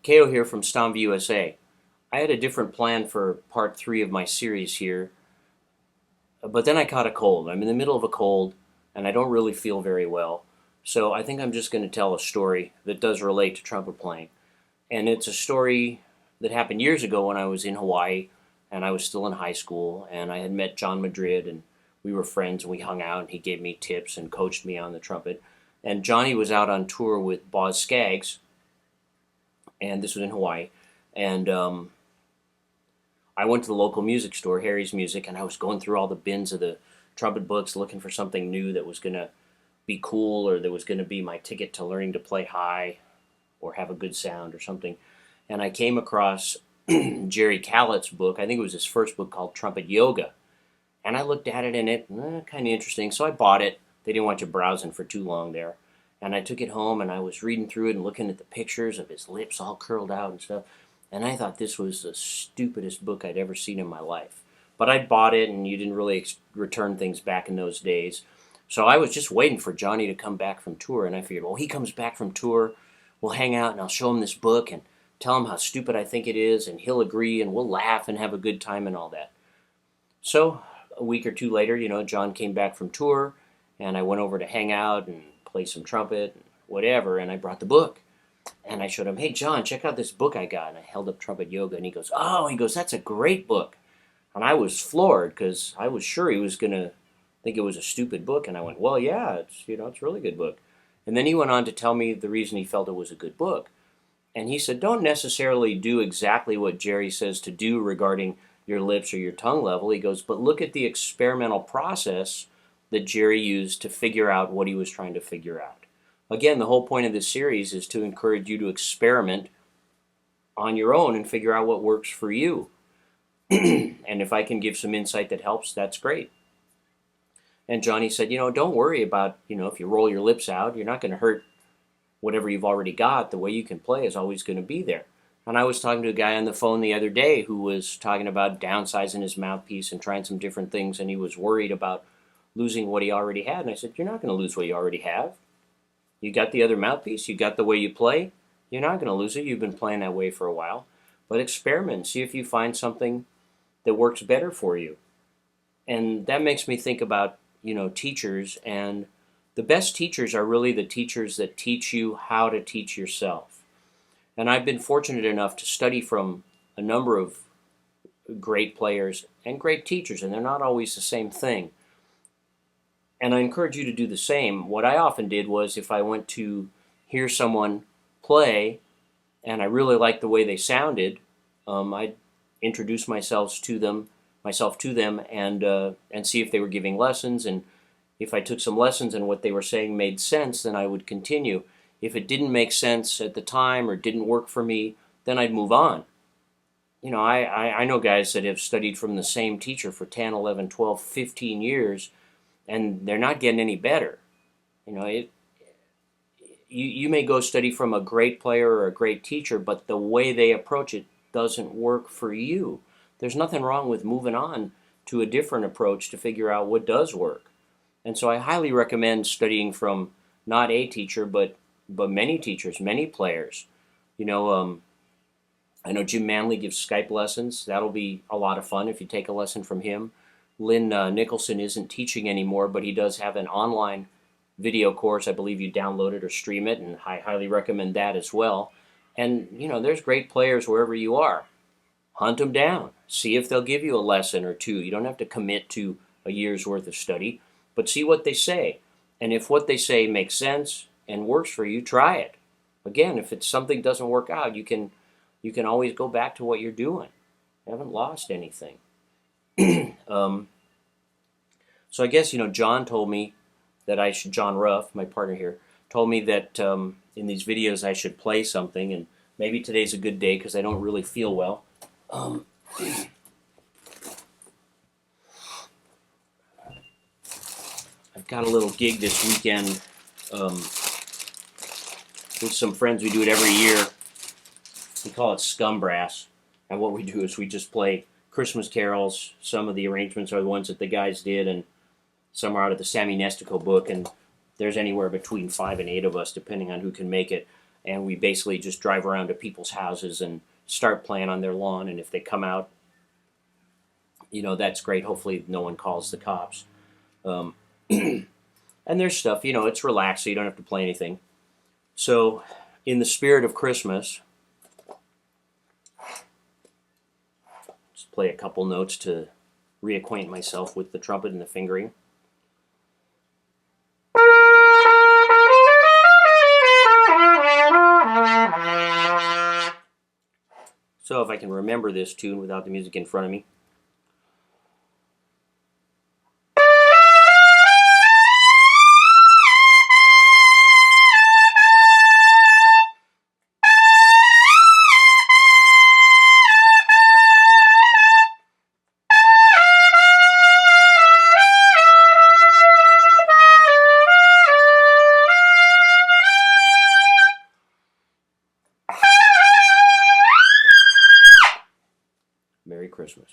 Kao here from Stomp USA. I had a different plan for part 3 of my series here, but then I caught a cold. I'm in the middle of a cold, and I don't really feel very well. So I think I'm just going to tell a story that does relate to trumpet playing. And it's a story that happened years ago when I was in Hawaii, and I was still in high school, and I had met John Madrid, and we were friends, and we hung out, and he gave me tips and coached me on the trumpet. And Johnny was out on tour with Boz Scaggs, and this was in Hawaii. And I went to the local music store, Harry's Music, and I was going through all the bins of the trumpet books looking for something new that was going to be cool, or that was going to be my ticket to learning to play high or have a good sound or something. And I came across Jerry Callett's book. I think it was his first book, called Trumpet Yoga. And I looked at it, and it kind of interesting. So I bought it. They didn't want you browsing for too long there. And I took it home, and I was reading through it and looking at the pictures of his lips all curled out and stuff. And I thought this was the stupidest book I'd ever seen in my life. But I'd bought it, and you didn't really return things back in those days. So I was just waiting for Johnny to come back from tour. And I figured, well, he comes back from tour, we'll hang out, and I'll show him this book and tell him how stupid I think it is, and he'll agree, and we'll laugh and have a good time and all that. So a week or two later, John came back from tour, and I went over to hang out and play some trumpet, and whatever, and I brought the book. And I showed him, hey, John, check out this book I got. And I held up Trumpet Yoga, and he goes, that's a great book. And I was floored, because I was sure he was going to think it was a stupid book. And I went, well, yeah, it's a really good book. And then he went on to tell me the reason he felt it was a good book. And he said, don't necessarily do exactly what Jerry says to do regarding your lips or your tongue level. He goes, but look at the experimental process that Jerry used to figure out what he was trying to figure out. Again, the whole point of this series is to encourage you to experiment on your own and figure out what works for you. And if I can give some insight that helps, that's great. And Johnny said, don't worry about, if you roll your lips out, you're not going to hurt whatever you've already got. The way you can play is always going to be there. And I was talking to a guy on the phone the other day who was talking about downsizing his mouthpiece and trying some different things, and he was worried about losing what he already had. And I said, you're not going to lose what you already have. You got the other mouthpiece, you got the way you play, you're not going to lose it. You've been playing that way for a while. But experiment, see if you find something that works better for you. And that makes me think about, teachers, and the best teachers are really the teachers that teach you how to teach yourself. And I've been fortunate enough to study from a number of great players and great teachers, and they're not always the same thing. And I encourage you to do the same. What I often did was, if I went to hear someone play and I really liked the way they sounded, I'd introduce myself to them, and see if they were giving lessons. And if I took some lessons and what they were saying made sense, then I would continue. If it didn't make sense at the time or didn't work for me, then I'd move on. I know guys that have studied from the same teacher for 10, 11, 12, 15 years, and they're not getting any better. You may go study from a great player or a great teacher, but the way they approach it doesn't work for you. There's nothing wrong with moving on to a different approach to figure out what does work. And so I highly recommend studying from not a teacher, but many teachers, many players. I know Jim Manley gives Skype lessons. That'll be a lot of fun if you take a lesson from him. Lynn Nicholson isn't teaching anymore, but he does have an online video course. I believe you download it or stream it, and I highly recommend that as well. And, there's great players wherever you are. Hunt them down. See if they'll give you a lesson or two. You don't have to commit to a year's worth of study, but see what they say. And if what they say makes sense and works for you, try it. Again, if it's something doesn't work out, you can always go back to what you're doing. You haven't lost anything. So I guess, John told me that John Ruff, my partner here, told me that in these videos I should play something, and maybe today's a good day because I don't really feel well. I've got a little gig this weekend with some friends. We do it every year. We call it Scum Brass. And what we do is we just play Christmas carols. Some of the arrangements are the ones that the guys did, and some are out of the Sammy Nestico book, and there's anywhere between 5 and 8 of us, depending on who can make it. and we basically just drive around to people's houses and start playing on their lawn. And if they come out, that's great. Hopefully, no one calls the cops. Um, and there's stuff, it's relaxed, so you don't have to play anything. So, in the spirit of Christmas, just play a couple notes to reacquaint myself with the trumpet and the fingering. So if I can remember this tune without the music in front of me. Merry Christmas.